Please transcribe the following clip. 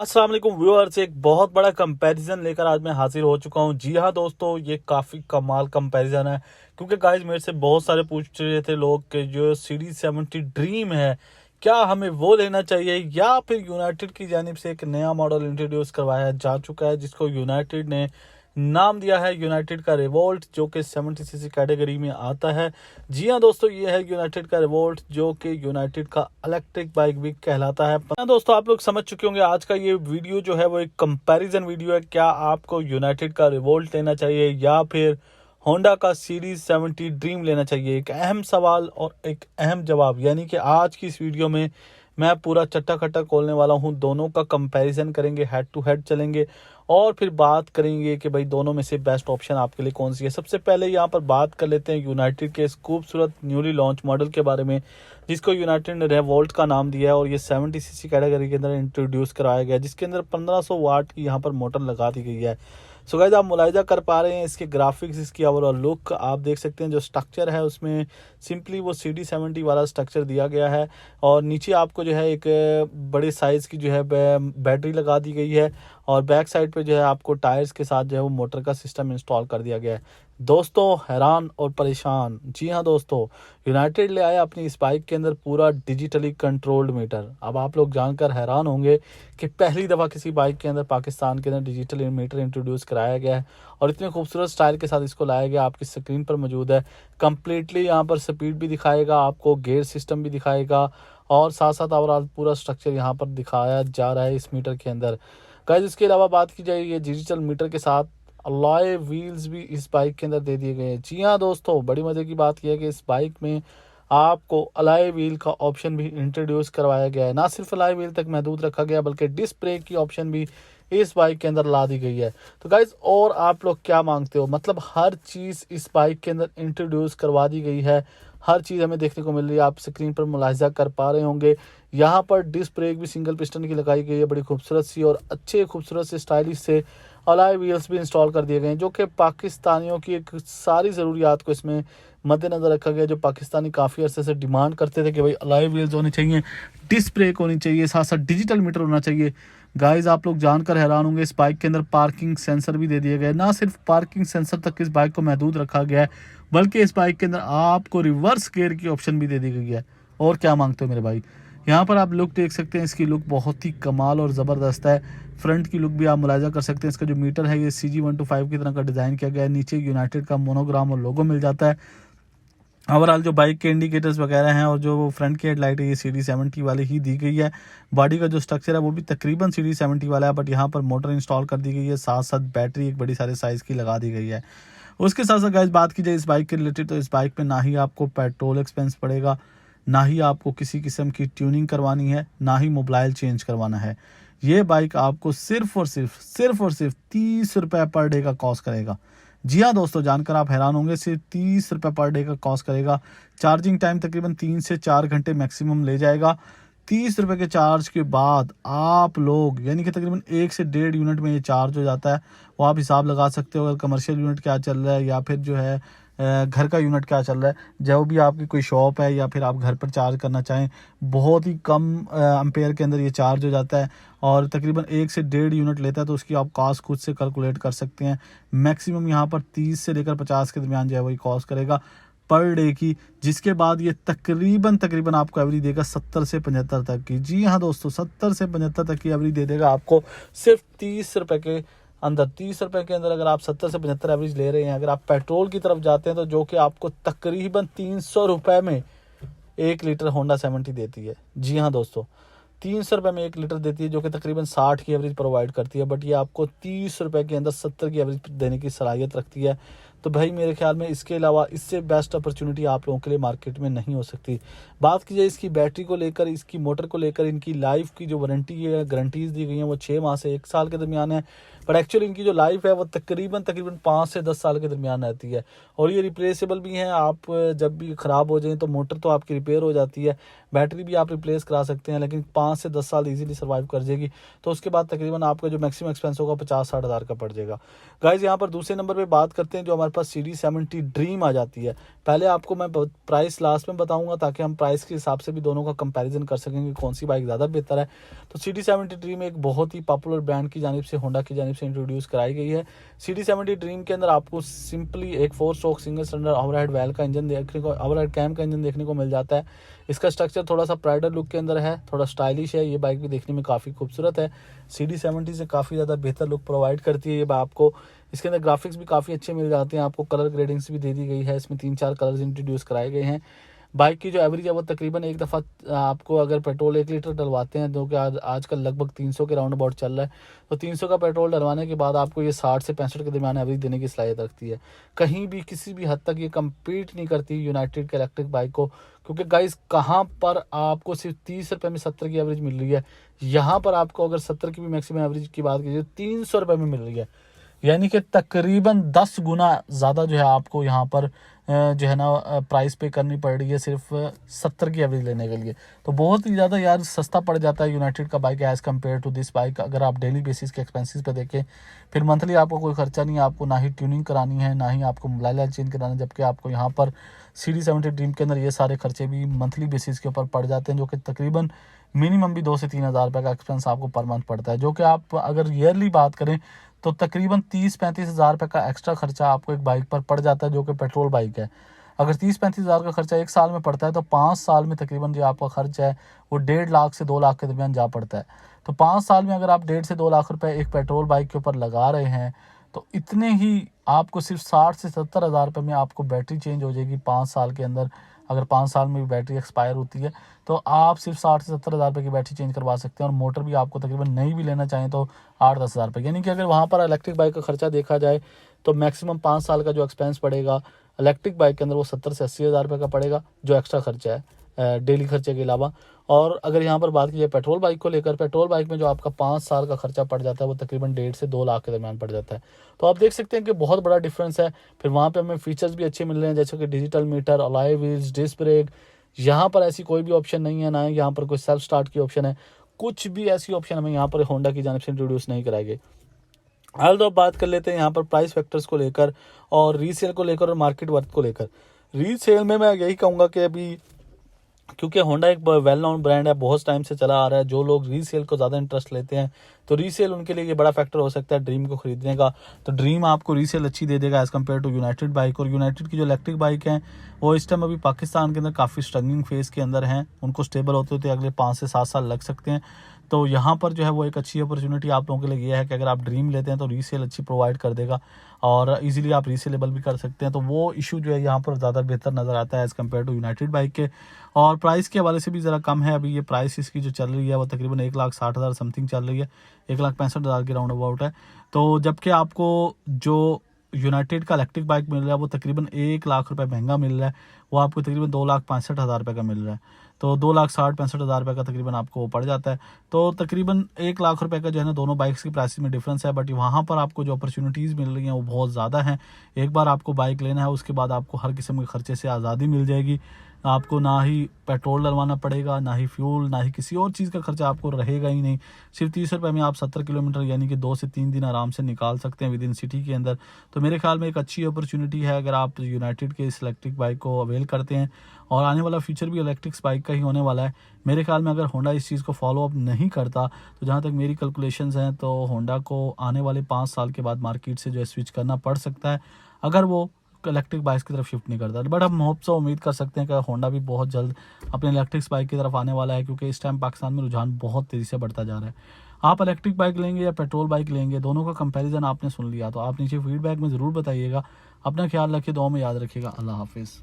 अस्सलाम वालेकुम व्यूअर्स, एक बहुत बड़ा कंपैरिजन लेकर आज मैं हाजिर हो चुका हूँ। जी हाँ दोस्तों, ये काफ़ी कमाल कंपैरिजन है क्योंकि गाइस मेरे से बहुत सारे पूछ रहे थे लोग कि जो सीरीज 70 ड्रीम है, क्या हमें वो लेना चाहिए या फिर यूनाइटेड की जानिब से एक नया मॉडल इंट्रोड्यूस करवाया जा चुका है जिसको यूनाइटेड ने नाम दिया है यूनाइटेड का रिवोल्ट, जो कि 70 सीसी कैटेगरी में आता है। जी हाँ दोस्तों, ये है यूनाइटेड का रिवोल्ट जो कि यूनाइटेड का इलेक्ट्रिक बाइक भी कहलाता है। हाँ दोस्तों, आप लोग समझ चुके होंगे आज का ये वीडियो जो है वो एक कंपैरिजन वीडियो है। क्या आपको यूनाइटेड का रिवोल्ट लेना चाहिए या फिर होंडा का सीरीज 70 ड्रीम लेना चाहिए? एक अहम सवाल और एक अहम जवाब, यानी कि आज की इस वीडियो में मैं पूरा चट्टा खट्टा खोलने वाला हूँ। दोनों का कंपैरिजन करेंगे, हेड टू हेड चलेंगे और फिर बात करेंगे कि भाई दोनों में से बेस्ट ऑप्शन आपके लिए कौन सी है। सबसे पहले यहाँ पर बात कर लेते हैं यूनाइटेड के इस खूबसूरत न्यूली लॉन्च मॉडल के बारे में जिसको यूनाइटेड ने रेवोल्ट का नाम दिया है और ये 70 सीसी कैटेगरी के अंदर इंट्रोड्यूस कराया गया है, जिसके अंदर 1500 वाट की यहाँ पर मोटर लगा दी गई है। सो गाइस, आप मुलाहिजा कर पा रहे हैं इसके ग्राफिक्स, इसकी ओवरऑल लुक आप देख सकते हैं। जो स्ट्रक्चर है उसमें सिंपली वो CD70 वाला स्ट्रक्चर दिया गया है और नीचे आपको जो है एक बड़े साइज़ की जो है बैटरी लगा दी गई है और बैक साइड पे जो है आपको टायर्स के साथ जो है वो मोटर का सिस्टम इंस्टॉल कर दिया गया है। दोस्तों हैरान और परेशान, जी हाँ दोस्तों, यूनाइटेड ले आया अपनी इस बाइक के अंदर पूरा डिजिटली कंट्रोल्ड मीटर। अब आप लोग जानकर हैरान होंगे कि पहली दफ़ा किसी बाइक के अंदर पाकिस्तान के अंदर डिजिटल मीटर इंट्रोड्यूस कराया गया है और इतने खूबसूरत स्टाइल के साथ इसको लाया गया। आपकी स्क्रीन पर मौजूद है, कम्प्लीटली यहाँ पर स्पीड भी दिखाएगा, आपको गेयर सिस्टम भी दिखाएगा और साथ साथ ओवरऑल पूरा स्ट्रक्चर यहाँ पर दिखाया जा रहा है इस मीटर के अंदर। गाइस, इसके अलावा बात की जाए ये डिजिटल मीटर के साथ अलॉय व्हील्स भी इस बाइक के अंदर दे दिए गए हैं। जी हाँ दोस्तों, बड़ी मज़े की बात यह है कि इस बाइक में आपको अलॉय व्हील का ऑप्शन भी इंट्रोड्यूस करवाया गया है। ना सिर्फ अलॉय व्हील तक महदूद रखा गया बल्कि डिस्क ब्रेक की ऑप्शन भी इस बाइक के अंदर ला दी गई है। तो गाइज, और आप लोग क्या मांगते हो, मतलब हर चीज़ इस बाइक के अंदर इंट्रोड्यूस करवा दी गई है। हर चीज़ हमें देखने को मिल रही है, आप स्क्रीन पर मुलाहिजा कर पा रहे होंगे। यहाँ पर डिस्क ब्रेक भी सिंगल पिस्टन की लगाई गई है, बड़ी खूबसूरत सी और अच्छे खूबसूरत से स्टाइलिश से अलॉय व्हील्स भी इंस्टॉल कर दिए गए हैं, जो कि पाकिस्तानियों की एक सारी ज़रूरियात को इसमें मद्देनज़र रखा गया। जो पाकिस्तानी काफ़ी अरसे से डिमांड करते थे कि भाई अलॉय व्हील्स होने चाहिए, डिस्क ब्रेक होनी चाहिए, साथ साथ डिजिटल मीटर होना चाहिए। गाइस, आप लोग जानकर हैरान होंगे, इस बाइक के अंदर पार्किंग सेंसर भी दे दिए गए। ना सिर्फ पार्किंग सेंसर तक इस बाइक को महदूद रखा गया है बल्कि इस बाइक के अंदर आपको रिवर्स गियर की ऑप्शन भी दे दी गई है। और क्या मांगते हो मेरे भाई। यहाँ पर आप लुक देख सकते हैं, इसकी लुक बहुत ही कमाल और ज़बरदस्त है। फ्रंट की लुक भी आप मुलाहिजा कर सकते हैं। इसका जो मीटर है ये CG125 की तरह का डिज़ाइन किया गया है। नीचे यूनाइटेड का मोनोग्राम और लोगो मिल जाता है। ओवरऑल जो बाइक के इंडिकेटर्स वगैरह हैं और जो फ्रंट की हेडलाइट है ये CD70 वाली ही दी गई है। बॉडी का जो स्ट्रक्चर है वो भी तकरीबन CD70 वाला है, बट यहाँ पर मोटर इंस्टॉल कर दी गई है, साथ साथ बैटरी एक बड़ी सारे साइज़ की लगा दी गई है। उसके साथ साथ गाइस, बात की जाए इस बाइक के रिलेटेड, तो इस बाइक में ना ही आपको पेट्रोल एक्सपेंस पड़ेगा, ना ही आपको किसी किस्म की ट्यूनिंग करवानी है, ना ही मोबाइल चेंज करवाना है। ये बाइक आपको सिर्फ और सिर्फ 30 रुपये पर डे का कॉस्ट करेगा। जी हाँ दोस्तों, जानकर आप हैरान होंगे, सिर्फ 30 रुपये पर डे का कॉस्ट करेगा। चार्जिंग टाइम तकरीबन 3 से 4 घंटे मैक्सिमम ले जाएगा। 30 रुपये के चार्ज के बाद आप लोग, यानी कि तकरीबन 1 से 1.5 यूनिट में ये चार्ज हो जाता है। वो आप हिसाब लगा सकते हो, अगर कमर्शियल यूनिट क्या चल रहा है या फिर जो है घर का यूनिट क्या चल रहा है। जो भी आपकी कोई शॉप है या फिर आप घर पर चार्ज करना चाहें, बहुत ही कम एम्पेयर के अंदर ये चार्ज हो जाता है और तकरीबन 1 से 1.5 यूनिट लेता है। तो उसकी आप कॉस्ट खुद से कैलकुलेट कर सकते हैं। मैक्सिमम यहाँ पर 30 से लेकर 50 के दरमियान जो है वही कॉस्ट करेगा पर डे की, जिसके बाद ये तकरीबन आपको एवरेज देगा 70 से 75 तक की। जी हाँ दोस्तों, 70 से 75 तक की एवरेज दे देगा आपको सिर्फ 30 रुपये के अंदर। 30 रुपये के अंदर अगर आप 70 से 75 एवरेज ले रहे हैं। अगर आप पेट्रोल की तरफ जाते हैं तो जो कि आपको तकरीबन 300 रुपये में 1 लीटर होंडा 70 देती है। जी हाँ दोस्तों, 300 रुपये में 1 लीटर देती है, जो कि तकरीबन 60 की एवरेज प्रोवाइड करती है, बट ये आपको 30 रुपये के अंदर 70 की एवरेज देने की सलाहियत रखती है। तो भाई मेरे ख्याल में इसके अलावा इससे बेस्ट अपॉर्चुनिटी आप लोगों के लिए मार्केट में नहीं हो सकती। बात की जाए इसकी बैटरी को लेकर, इसकी मोटर को लेकर, इनकी लाइफ की जो वारंटी है, गारंटीज़ दी गई हैं वो 6 माह से 1 साल के दरमियान है, बट एक्चुअली इनकी जो लाइफ है वो तकरीबन 5 से 10 साल के दरमियान रहती है और ये रिप्लेसेबल भी हैं। आप जब भी ख़राब हो जाएँ तो मोटर तो आपकी रिपेयर हो जाती है, बैटरी भी आप रिप्लेस करा सकते हैं, लेकिन 5 से 10 साल इजीली सर्वाइव कर जाएगी। तो उसके बाद तकरीबन आपका जो मैक्सिमम एक्सपेंस होगा 50-60 हज़ार का पड़ जाएगा। गाइस, यहाँ पर दूसरे नंबर पे बात करते हैं जो हमारे हमारे पास CD70 ड्रीम आ जाती है। पहले आपको मैं प्राइस लास्ट में बताऊंगा ताकि हम प्राइस के हिसाब से भी दोनों का कंपैरिजन कर सकेंगे कौन सी बाइक ज़्यादा बेहतर है। तो CD70 ड्रीम एक बहुत ही पॉपुलर ब्रांड की जानिब से, होंडा की जानिब से इंट्रोड्यूस कराई गई है। CD70 ड्रीम के अंदर आपको सिंपली एक 4 stroke single cylinder overhead well का इंजन देखने को, ओवरहेड कैम का इंजन देखने को मिल जाता है। इसका स्ट्रक्चर थोड़ा सा प्राइडर लुक के अंदर है, थोड़ा स्टाइलिश है। ये बाइक भी देखने में काफ़ी खूबसूरत है, CD70 से काफ़ी ज़्यादा बेहतर लुक प्रोवाइड करती है ये आपको। इसके अंदर ग्राफिक्स भी काफ़ी अच्छे मिल जाते हैं आपको, कलर ग्रेडिंग्स भी दे दी गई है। इसमें 3-4 कलर्स इंट्रोड्यूस कराए गए हैं। बाइक की जो एवरेज है वो तकरीबन एक दफ़ा आपको अगर पेट्रोल 1 लीटर डलवाते हैं, जो कि आजकल लगभग 300 के राउंड अबाउट चल रहा है, तो 300 का पेट्रोल डलवाने के बाद आपको ये 60 से 65 के दरमियान एवरेज देने की सलाहियत रखती है। कहीं भी किसी भी हद तक ये कम्पीट नहीं करती यूनाइटेड के इलेक्ट्रिक बाइक को, क्योंकि गाइस कहाँ पर आपको सिर्फ 30 रुपये में 70 की एवरेज मिल रही है, यहाँ पर आपको अगर 70 की भी मैक्सिमम एवरेज की बात कीजिए 300 रुपये में मिल रही है। यानी कि तकरीबन 10 गुना ज़्यादा जो है आपको यहाँ पर जो है ना प्राइस पे करनी पड़ रही है सिर्फ 70 की एवरेज लेने के लिए। तो बहुत ही ज़्यादा यार सस्ता पड़ जाता है यूनाइटेड का bike as compare to this bike. अगर आप डेली बेसिस के एक्सपेंसेस पे देखें, फिर मंथली आपको कोई खर्चा नहीं है, आपको ना ही ट्यूनिंग करानी है, ना ही आपको मोबाइल चेंज कराना है, जबकि आपको यहाँ पर CD70 ड्रीम के अंदर ये सारे खर्चे भी मंथली बेसिस के ऊपर पड़ जाते हैं, जो कि तकरीबन मिनिमम भी 2 से 3 हज़ार रुपये का एक्सपेंस आपको पर मंथ पड़ता है। जो कि आप अगर ईयरली बात करें तो तकरीबन 30-35 हज़ार रुपये का एक्स्ट्रा खर्चा आपको एक बाइक पर पड़ जाता है, जो कि पेट्रोल बाइक है। अगर 30-35 हज़ार का खर्चा एक साल में पड़ता है, तो 5 साल में तकरीबन जो आपका खर्च है वो 1.5 लाख से 2 लाख के दरमियान जा पड़ता है। तो 5 साल में अगर आप 1.5 से 2 लाख रुपए एक पेट्रोल बाइक के ऊपर लगा रहे हैं, तो इतने ही आपको सिर्फ 60 से 70 हज़ार रुपये में आपको बैटरी चेंज हो जाएगी 5 साल के अंदर। अगर 5 साल में भी बैटरी एक्सपायर होती है तो आप सिर्फ 60 से 70 हज़ार रुपये की बैटरी चेंज करवा सकते हैं, और मोटर भी आपको तकरीबन नई भी लेना चाहें तो 8-10 हज़ार रुपये। यानी कि अगर वहाँ पर इलेक्ट्रिक बाइक का खर्चा देखा जाए तो मैक्सिमम 5 साल का जो एक्सपेंस पड़ेगा इलेक्ट्रिक बाइक के अंदर वो 70 से 80 हज़ार रुपये का पड़ेगा, जो एक्स्ट्रा खर्चा है डेली खर्चे के अलावा। और अगर यहाँ पर बात की जाए पेट्रोल बाइक को लेकर, पेट्रोल बाइक में जो आपका 5 साल का खर्चा पड़ जाता है वो तकरीबन 1.5 से 2 लाख के दरमियान पड़ जाता है। तो आप देख सकते हैं कि बहुत बड़ा डिफरेंस है। फिर वहाँ पे हमें फीचर्स भी अच्छे मिल रहे हैं, जैसे कि digital meter, alloy wheels, disc brake. यहाँ पर ऐसी कोई भी ऑप्शन नहीं है, ना ही यहाँ पर कोई सेल्फ स्टार्ट की ऑप्शन है, कुछ भी ऐसी ऑप्शन हमें यहाँ पर होंडा की जानिब से इंट्रोड्यूस नहीं कराई गई। हाल तो बात कर लेते हैं यहाँ पर प्राइस फैक्टर्स को लेकर और रीसेल को लेकर और मार्केट वर्थ को लेकर। रीसेल में मैं यही कहूँगा कि अभी क्योंकि होंडा एक वेल नोन ब्रांड है, बहुत टाइम से चला आ रहा है, जो लोग रीसेल को ज़्यादा इंटरेस्ट लेते हैं तो रीसेल उनके लिए ये बड़ा फैक्टर हो सकता है ड्रीम को खरीदने का। तो ड्रीम आपको रीसेल अच्छी दे देगा as compare to United bike. और यूनाइटेड की जो इलेक्ट्रिक बाइक हैं वो इस टाइम अभी पाकिस्तान के अंदर काफ़ी स्ट्रगलिंग फेज़ के अंदर हैं, उनको स्टेबल होते होते अगले 5 से 7 साल लग सकते हैं। तो यहाँ पर जो है वो एक अच्छी अपॉर्चुनिटी आप लोगों के लिए ये है कि अगर आप ड्रीम लेते हैं तो रीसेल अच्छी प्रोवाइड कर देगा और इजीली आप रीसेलेबल भी कर सकते हैं। तो वो इशू जो है यहाँ पर ज़्यादा बेहतर नज़र आता है as compare to United bike के। और प्राइस के हवाले से भी ज़रा कम है, अभी ये प्राइस इसकी जो चल रही है वो तकरीबन 1,60,000 समथिंग चल रही है, 1,65,000 के राउंड अबाउट है। तो जबकि आपको जो यूनाइटेड का इलेक्ट्रिक बाइक मिल रहा है वो तकरीबन 1 लाख रुपए महंगा मिल रहा है, वो आपको तकरीबन 2,65,000 रुपये का मिल रहा है। तो 2,60,65,000 रुपये का तकरीबन आपको पड़ जाता है। तो तकरीबन 1 लाख रुपए का जो है ना दोनों बाइक्स की प्राइस में डिफरेंस है, बट वहाँ पर आपको जो अपॉर्चुनिटीज़ मिल रही हैं वो बहुत ज़्यादा हैं। एक बार आपको बाइक लेना है उसके बाद आपको हर किस्म के खर्चे से आज़ादी मिल जाएगी, आपको ना ही पेट्रोल डलवाना पड़ेगा, ना ही फ्यूल, ना ही किसी और चीज़ का खर्चा आपको रहेगा ही नहीं। सिर्फ 30 रुपये में आप 70 किलोमीटर यानी कि 2 से 3 दिन आराम से निकाल सकते हैं विद इन सिटी के अंदर। तो मेरे ख्याल में एक अच्छी अपॉर्चुनिटी है अगर आप यूनाइटेड के इस इलेक्ट्रिक बाइक को अवेल करते हैं, और आने वाला फ्यूचर भी इलेक्ट्रिक बाइक का ही होने वाला है। मेरे ख्याल में अगर होंडा इस चीज़ को फॉलो अप नहीं करता तो जहाँ तक मेरी कैलकुलेशंस हैं तो होंडा को आने वाले 5 साल के बाद मार्केट से जो है स्विच करना पड़ सकता है अगर वो इलेक्ट्रिक बाइक्स की तरफ शिफ्ट नहीं करता। बट हम होप से उम्मीद कर सकते हैं कि होंडा भी बहुत जल्द अपने इलेक्ट्रिक बाइक की तरफ आने वाला है, क्योंकि इस टाइम पाकिस्तान में रुझान बहुत तेज़ी से बढ़ता जा रहा है। आप इलेक्ट्रिक बाइक लेंगे या पेट्रोल बाइक लेंगे, दोनों का कंपैरिजन आपने सुन लिया, तो आप नीचे फीडबैक में ज़रूर बताइएगा। अपना ख्याल रखिए, दुआ में याद रखिएगा। अल्लाह हाफिज़।